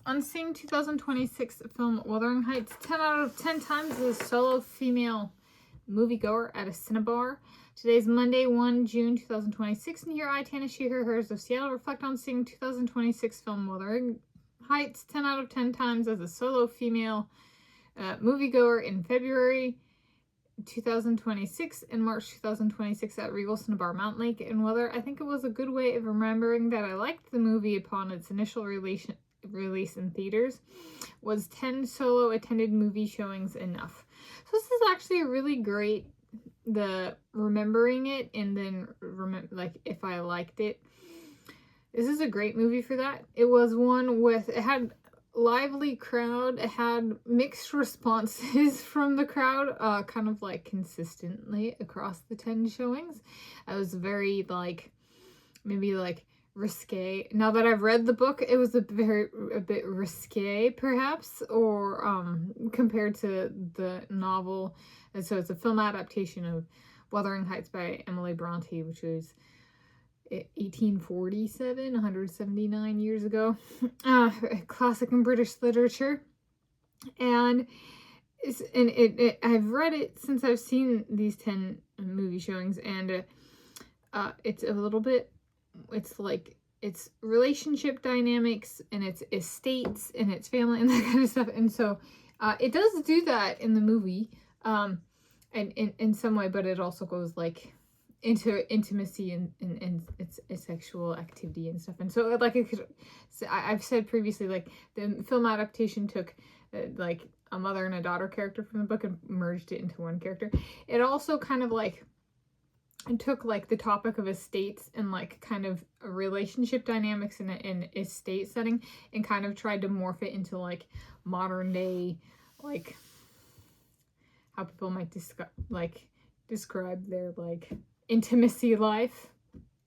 on seeing 2026 film Wuthering Heights 10 out of 10 times as a solo female moviegoer at a Cinebarre. Today's Monday, 1 June 2026, and here I, Tanis, she, her, hers of Seattle, reflect on seeing 2026 film Wuthering Heights 10 out of 10 times as a solo female moviegoer in February 2026 and March 2026 at Regal Cinebarre Mountlake, and whether I think it was a good way of remembering that I liked the movie upon its initial release in theaters. Was 10 solo attended movie showings enough? So this is actually a really great, the remembering it and then like if I liked it. This is a great movie for that. It was one with, it had lively crowd. It had mixed responses from the crowd, kind of like consistently across the 10 showings. I was very like, maybe like risque. Now that I've read the book, it was a bit risque perhaps, or compared to the novel. And so it's a film adaptation of Wuthering Heights by Emily Bronte, which was 1847, 179 years ago. Classic in British literature. And I've read it since I've seen these 10 movie showings, and it's a little bit, it's like, it's relationship dynamics and it's estates and it's family and that kind of stuff. And so it does do that in the movie, and in some way, but it also goes like into intimacy and it's sexual activity and stuff. And so like it could, I've said previously, like the film adaptation took like a mother and a daughter character from the book and merged it into one character. It also kind of like, and took like the topic of estates and like kind of relationship dynamics in an estate setting and kind of tried to morph it into like modern day, like how people might describe their like intimacy life,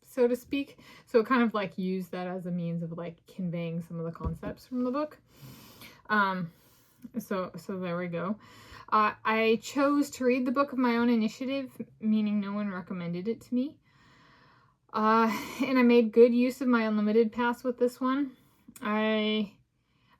so to speak. So it kind of like used that as a means of like conveying some of the concepts from the book. So there we go. I chose to read the book of my own initiative, meaning no one recommended it to me. And I made good use of my unlimited pass with this one.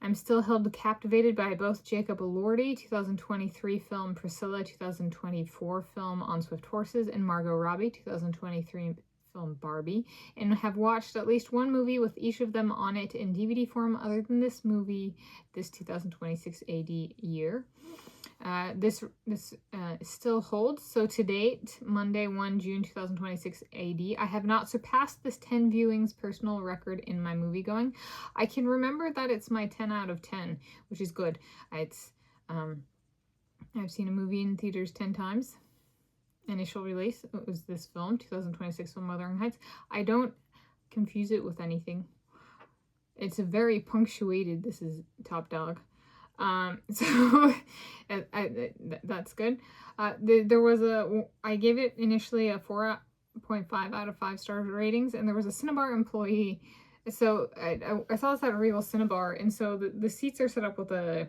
I'm still held captivated by both Jacob Elordi, 2023 film Priscilla, 2024 film On Swift Horses, and Margot Robbie, 2023 film Barbie, and have watched at least one movie with each of them on it in DVD form other than this movie, this 2026 AD year. This still holds. So to date, Monday, 1 June 2026 AD, I have not surpassed this 10 viewings personal record in my movie going. I can remember that it's my 10 out of 10, which is good. I've seen a movie in theaters 10 times. Initial release, it was this film, 2026 film Wuthering Heights. I don't confuse it with anything. It's a very punctuated, this is top dog. So that's good. There was I gave it initially a 4.5 out of 5 star ratings, and there was a Cinebarre employee. So I saw this at a Regal Cinebarre, and so the seats are set up with a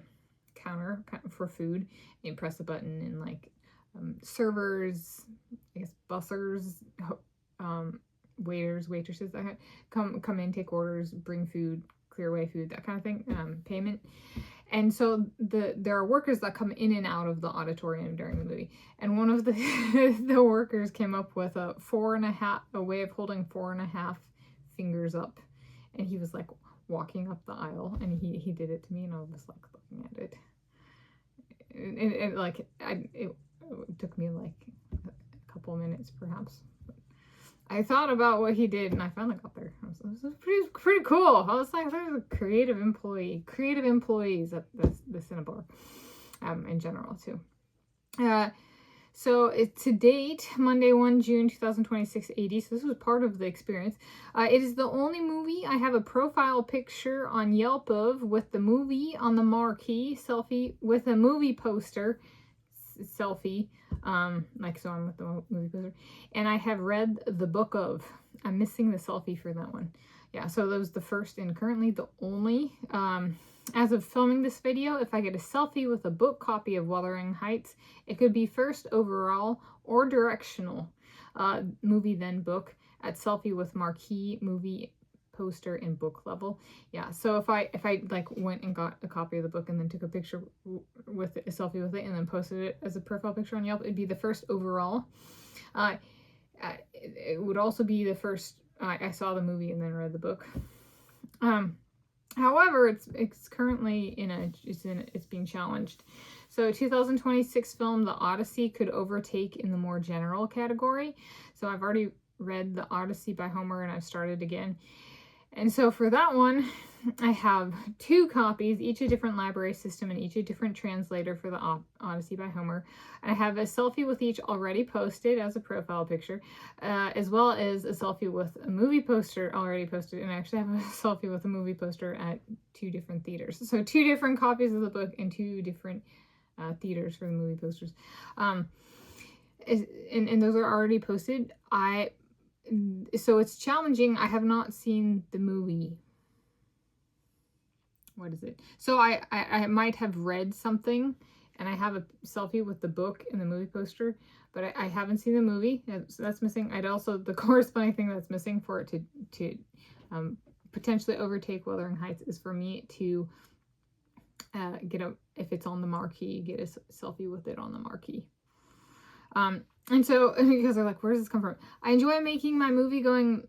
counter for food. You press a button, and like servers, I guess bussers, waiters, waitresses that come in, take orders, bring food, clear away food, that kind of thing, payment. And so there are workers that come in and out of the auditorium during the movie. And one of the the workers came up with a way of holding 4.5 fingers up. And he was like walking up the aisle, and he did it to me, and I was like looking at it. It took me like a couple of minutes perhaps. I thought about what he did, and I finally got there. It was pretty cool. I was like, there's a creative employees at the Cinebarre, in general too. So to date, Monday, 1 June 2026 AD, so this was part of the experience. It is the only movie I have a profile picture on Yelp of, with the movie on the marquee, selfie with a movie poster, selfie, like so I'm with the movie poster, and I have read the book of. I'm missing the selfie for that one. Yeah, so that was the first and currently the only. As of filming this video, if I get a selfie with a book copy of Wuthering Heights, it could be first overall or directional movie then book at selfie with marquee movie poster and book level. Yeah, so if I like went and got a copy of the book and then took a picture with it, a selfie with it, and then posted it as a profile picture on Yelp, it'd be the first overall. It would also be the first I saw the movie and then read the book. However, it's currently it's being challenged. So 2026 film The Odyssey could overtake in the more general category. So I've already read The Odyssey by Homer and I've started again. And so for that one, I have 2 copies, each a different library system and each a different translator for The Odyssey by Homer. I have a selfie with each already posted as a profile picture, as well as a selfie with a movie poster already posted. And I actually have a selfie with a movie poster at 2 different theaters. So 2 different copies of the book and 2 different theaters for the movie posters. And those are already posted. So it's challenging. I have not seen the movie. What is it? So I might have read something and I have a selfie with the book and the movie poster, but I haven't seen the movie. So that's missing. I'd also, the corresponding thing that's missing for it to potentially overtake Wuthering Heights is for me to if it's on the marquee, get a selfie with it on the marquee. And so, because they're like, where does this come from? I enjoy making my movie going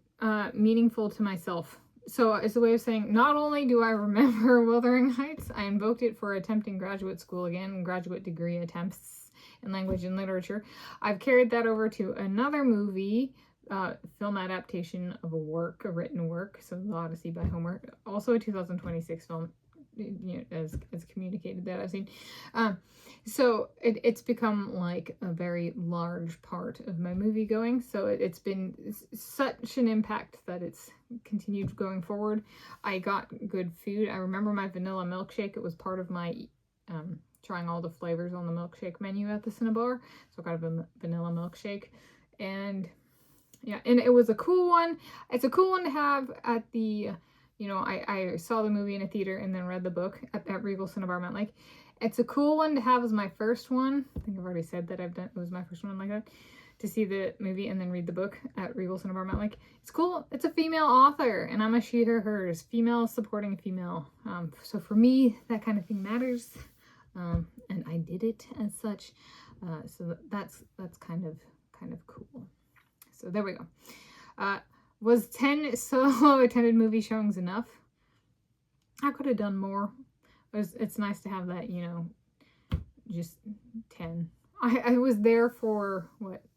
meaningful to myself. So it's a way of saying, not only do I remember Wuthering Heights, I invoked it for attempting graduate school again, graduate degree attempts in language and literature. I've carried that over to another movie, film adaptation of a written work, so The Odyssey by Homer, also a 2026 film. As communicated that I've seen. So it's become like a very large part of my movie going. So it's been such an impact that it's continued going forward. I got good food. I remember my vanilla milkshake. It was part of my trying all the flavors on the milkshake menu at the Cinebarre. So I got a vanilla milkshake. And yeah, and it was a cool one. It's a cool one to have at the... I saw the movie in a theater and then read the book at Regal Cinebarre Mountlake. It's a cool one to have as my first one. I think I've already said that it was my first one like that. To see the movie and then read the book at Regal Cinebarre Mountlake. It's cool. It's a female author and I'm a she, her, hers. Female supporting female. So for me, that kind of thing matters. And I did it as such. So that's kind of cool. So there we go. Was 10 solo attended movie showings enough? I could have done more. It's nice to have that, just 10. I was there for,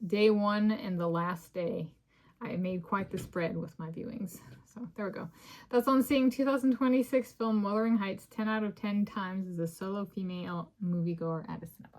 day 1 and the last day. I made quite the spread with my viewings. So there we go. That's on seeing 2026 film Wuthering Heights 10 out of 10 times as a solo female moviegoer at a cinema.